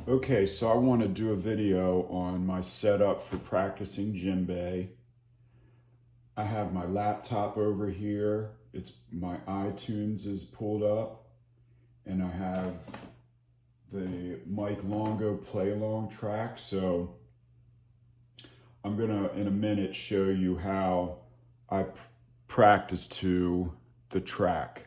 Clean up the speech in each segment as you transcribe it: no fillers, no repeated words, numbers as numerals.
Okay, so I want to do a video on my setup for practicing djembe. I have my laptop over here. It's my iTunes is pulled up, and I have the Mike Longo play along track. So I'm gonna in a minute show you how I practice to the track,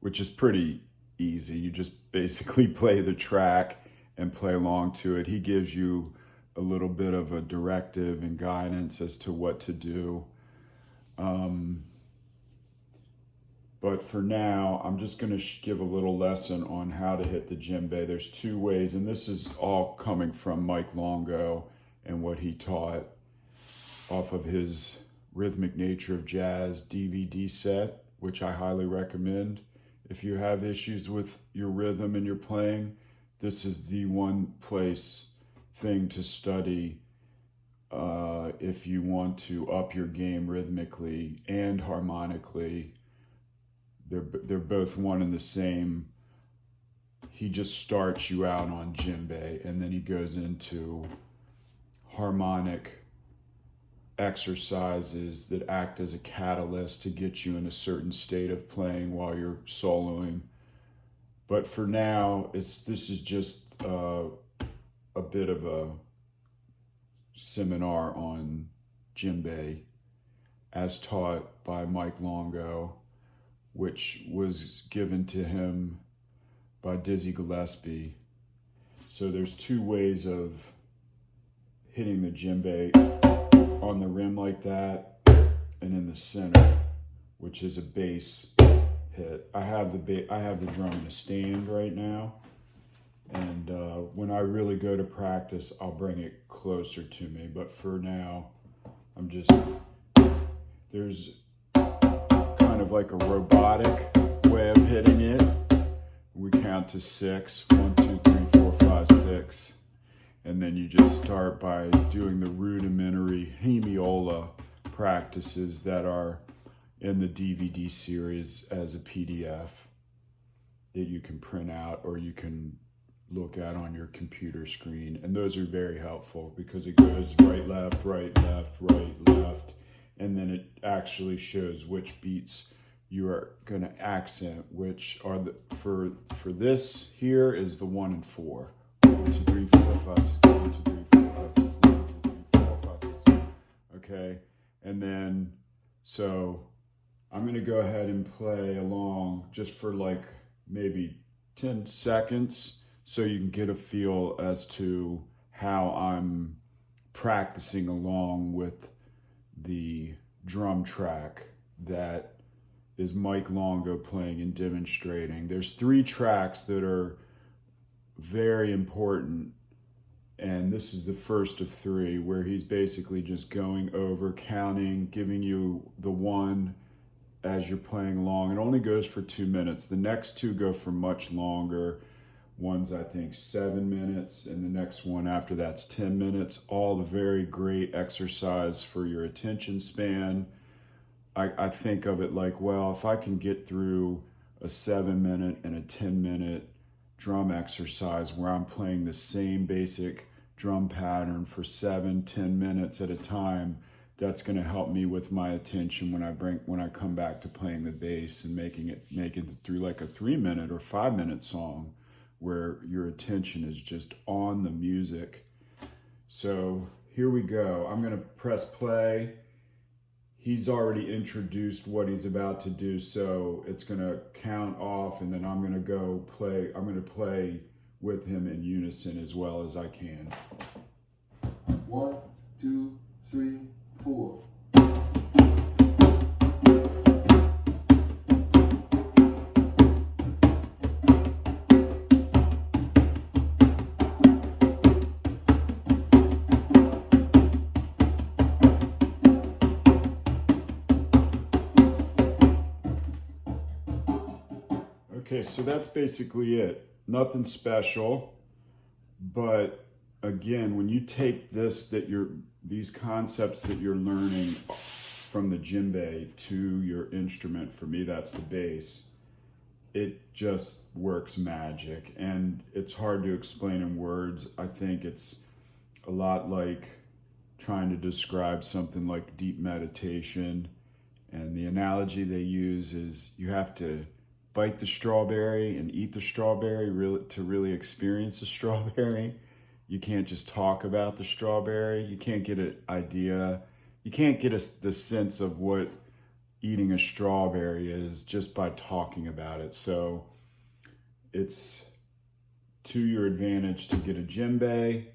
which is pretty easy. You just basically play the track and play along to it. He gives you a little bit of a directive and guidance as to what to do. But for now, I'm just going to give a little lesson on how to hit the djembe. There's two ways, and this is all coming from Mike Longo and what he taught off of his Rhythmic Nature of Jazz DVD set, which I highly recommend. If you have issues with your rhythm and your playing, this is the one thing to study if you want to up your game rhythmically and harmonically. They're both one and the same. He just starts you out on djembe, and then he goes into harmonic exercises that act as a catalyst to get you in a certain state of playing while you're soloing. But for now, this is just a bit of a seminar on djembe as taught by Mike Longo, which was given to him by Dizzy Gillespie. So there's two ways of hitting the djembe: on the rim like that, and in the center, which is a bass hit. I have the drum in a stand right now, and when I really go to practice, I'll bring it closer to me. But for now, there's kind of like a robotic way of hitting it. We count to 6, 1, 2, 3, 4, 5, 6. And then you just start by doing the rudimentary Hemiola practices that are in the DVD series as a PDF that you can print out or you can look at on your computer screen. And those are very helpful because it goes right, left, right, left, right, left. And then it actually shows which beats you are going to accent, which are for this here is the 1 and 4. 1, 2, 3, 4, 5, 6, 1, 2, 3, 4, 5, 6, 1, 2, 3, 4, 5, 6. Okay, and then so I'm going to go ahead and play along just for like maybe 10 seconds so you can get a feel as to how I'm practicing along with the drum track that is Mike Longo playing and demonstrating. There's 3 tracks that are very important, and this is the first of 3 where he's basically just going over, counting, giving you the 1 as you're playing along. It only goes for 2 minutes. The next 2 go for much longer. One's I think 7 minutes, and the next one after that's 10 minutes. All the very great exercise for your attention span. I think of it like, well, if I can get through a 7-minute and a 10-minute drum exercise where I'm playing the same basic drum pattern for 7-10 minutes at a time, that's going to help me with my attention when I come back to playing the bass and making it through like a 3-minute or 5-minute song where your attention is just on the music. So here we go. I'm going to press play. He's already introduced what he's about to do, so it's going to count off, and then I'm going to go play. I'm going to play with him in unison as well as I can. 1, 2, 3, 4. Okay, so that's basically it. Nothing special, but again, when you take these concepts that you're learning from the djembe to your instrument, for me that's the bass, it just works magic, and it's hard to explain in words. I think it's a lot like trying to describe something like deep meditation. And the analogy they use is you have to bite the strawberry and eat the strawberry to really experience the strawberry. You can't just talk about the strawberry. You can't get an idea. You can't get the sense of what eating a strawberry is just by talking about it. So it's to your advantage to get a djembe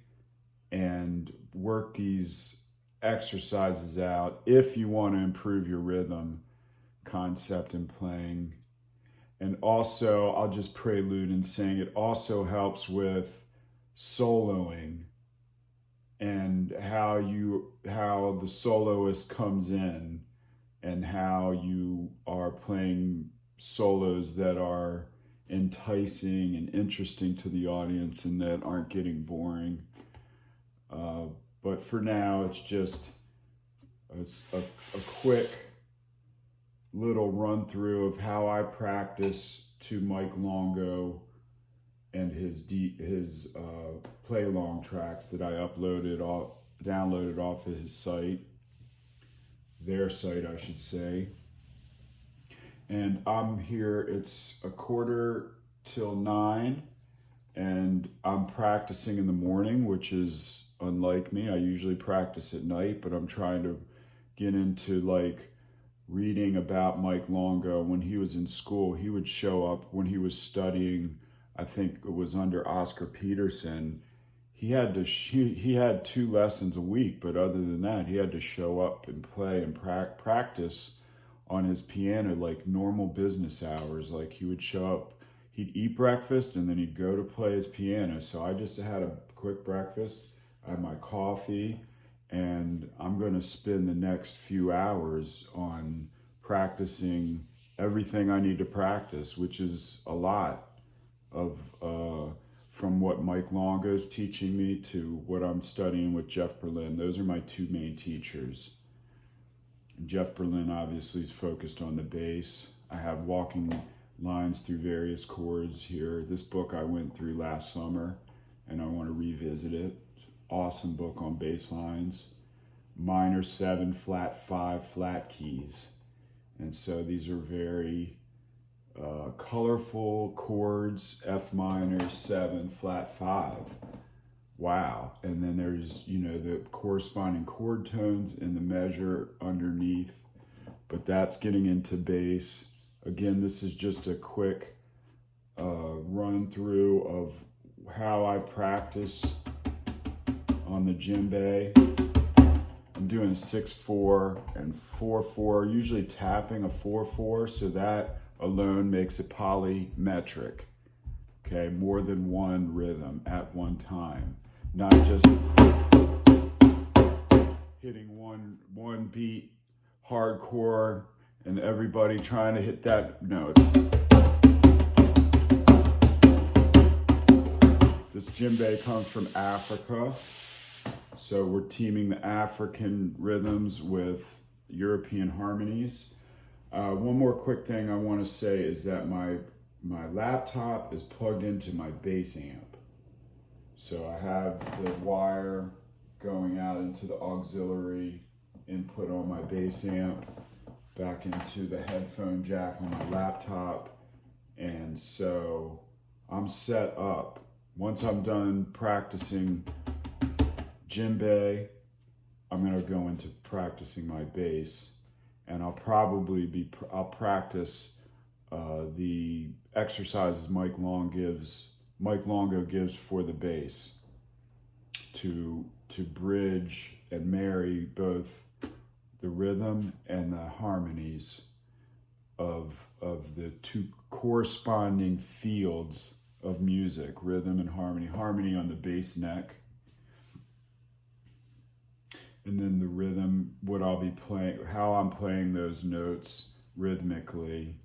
and work these exercises out if you want to improve your rhythm concept in playing. And also, I'll just prelude in saying it also helps with soloing and how the soloist comes in and how you are playing solos that are enticing and interesting to the audience and that aren't getting boring. But for now, it's just a quick little run through of how I practice to Mike Longo and his play along tracks that I downloaded off of his site, their site, I should say. And I'm here, it's 8:45, and I'm practicing in the morning, which is unlike me. I usually practice at night, but I'm trying to get into like reading about Mike Longo. When he was in school, he would show up when he was studying, I think it was under Oscar Peterson. He had 2 lessons a week, but other than that, he had to show up and play and practice on his piano like normal business hours. Like he would show up, he'd eat breakfast, and then he'd go to play his piano. So I just had a quick breakfast, I had my coffee, and I'm going to spend the next few hours on practicing everything I need to practice, which is a lot of from what Mike Longo is teaching me to what I'm studying with Jeff Berlin. Those are my 2 main teachers. Jeff Berlin obviously is focused on the bass. I have walking lines through various chords here. This book I went through last summer, and I want to revisit it. Awesome book on bass lines. Minor 7, flat 5, flat keys. And so these are very colorful chords. F minor 7, flat 5. Wow. And then there's, the corresponding chord tones in the measure underneath. But that's getting into bass. Again, this is just a quick run through of how I practice on the djembe. I'm doing 6/4 and 4/4, usually tapping a 4/4, so that alone makes it polymetric. Okay, more than one rhythm at one time, not just hitting one beat hardcore and everybody trying to hit that note. This djembe comes from Africa, so we're teaming the African rhythms with European harmonies. One more quick thing I want to say is that my laptop is plugged into my bass amp. So I have the wire going out into the auxiliary input on my bass amp, back into the headphone jack on my laptop. And so I'm set up. Once I'm done practicing djembe, I'm going to go into practicing my bass. And I'll practice the exercises Mike Longo gives for the bass to bridge and marry both the rhythm and the harmonies of the 2 corresponding fields of music, rhythm and harmony on the bass neck. And then the rhythm, what I'll be playing, how I'm playing those notes rhythmically.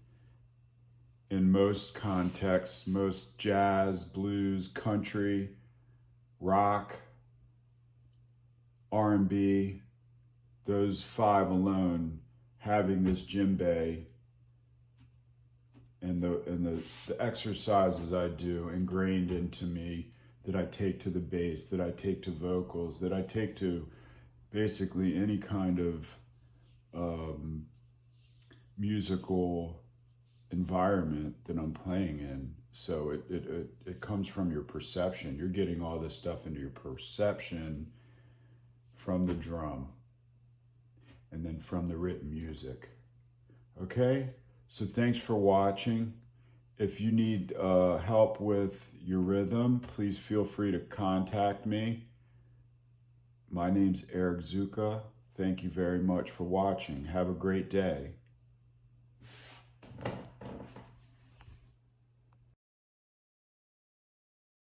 In most contexts, most jazz, blues, country, rock, R&B, those 5 alone, having this djembe and the exercises I do ingrained into me, that I take to the bass, that I take to vocals, that I take to basically any kind of musical environment that I'm playing in. So it comes from your perception. You're getting all this stuff into your perception from the drum and then from the written music. Okay? So thanks for watching. If you need help with your rhythm, please feel free to contact me. My name's Eric Zuka. Thank you very much for watching. Have a great day.